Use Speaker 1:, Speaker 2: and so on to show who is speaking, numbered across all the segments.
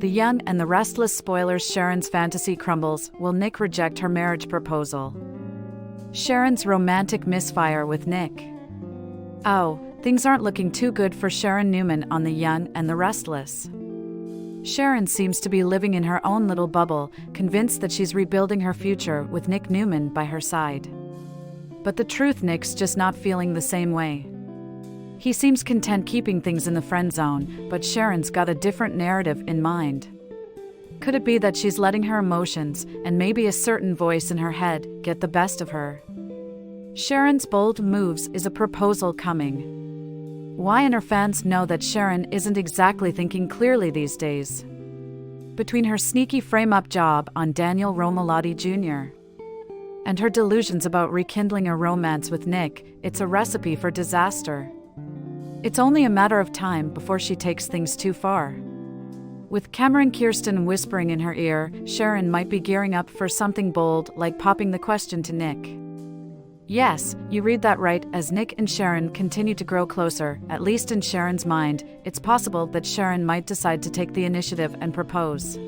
Speaker 1: The Young and the Restless spoilers. Sharon's fantasy crumbles. Will Nick reject her marriage proposal? Sharon's romantic misfire with Nick. Oh, things aren't looking too good for Sharon Newman on The Young and the Restless. Sharon seems to be living in her own little bubble, convinced that she's rebuilding her future with Nick Newman by her side. But the truth, Nick's just not feeling the same way. He seems content keeping things in the friend zone, but Sharon's got a different narrative in mind. Could it be that she's letting her emotions, and maybe a certain voice in her head, get the best of her? Sharon's bold moves. Is a proposal coming? Why and her fans know that Sharon isn't exactly thinking clearly these days. Between her sneaky frame-up job on Daniel Romalotti Jr. and her delusions about rekindling a romance with Nick, it's a recipe for disaster. It's only a matter of time before she takes things too far. With Cameron Kirsten whispering in her ear, Sharon might be gearing up for something bold, like popping the question to Nick. Yes, you read that right. As Nick and Sharon continue to grow closer, at least in Sharon's mind, it's possible that Sharon might decide to take the initiative and propose.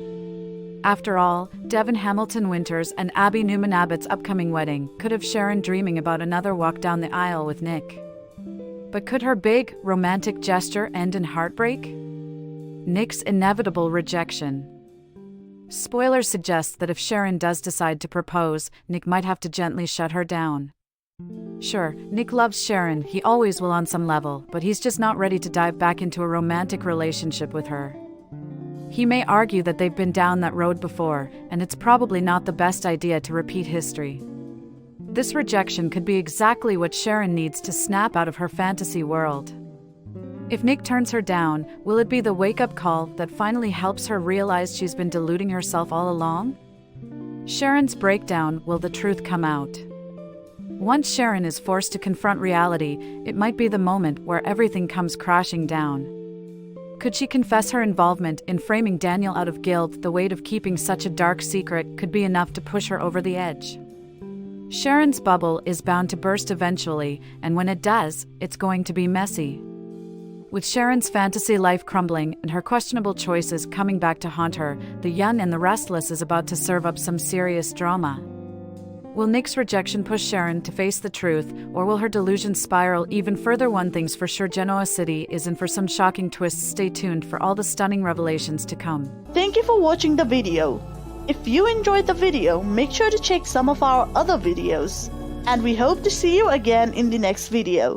Speaker 1: After all, Devin Hamilton Winters and Abby Newman Abbott's upcoming wedding could have Sharon dreaming about another walk down the aisle with Nick. But could her big, romantic gesture end in heartbreak? Nick's inevitable rejection. Spoilers suggest that if Sharon does decide to propose, Nick might have to gently shut her down. Sure, Nick loves Sharon, he always will on some level, but he's just not ready to dive back into a romantic relationship with her. He may argue that they've been down that road before, and it's probably not the best idea to repeat history. This rejection could be exactly what Sharon needs to snap out of her fantasy world. If Nick turns her down, will it be the wake-up call that finally helps her realize she's been deluding herself all along? Sharon's breakdown. Will the truth come out? Once Sharon is forced to confront reality, it might be the moment where everything comes crashing down. Could she confess her involvement in framing Daniel out of guilt? The weight of keeping such a dark secret could be enough to push her over the edge. Sharon's bubble is bound to burst eventually, and when it does, it's going to be messy. With Sharon's fantasy life crumbling and her questionable choices coming back to haunt her, The Young and the Restless is about to serve up some serious drama. Will Nick's rejection push Sharon to face the truth, or will her delusions spiral even further? One thing's for sure, Genoa City is in for some shocking twists. Stay tuned for all the stunning revelations to come.
Speaker 2: Thank you for watching the video. If you enjoyed the video, make sure to check some of our other videos. And we hope to see you again in the next video.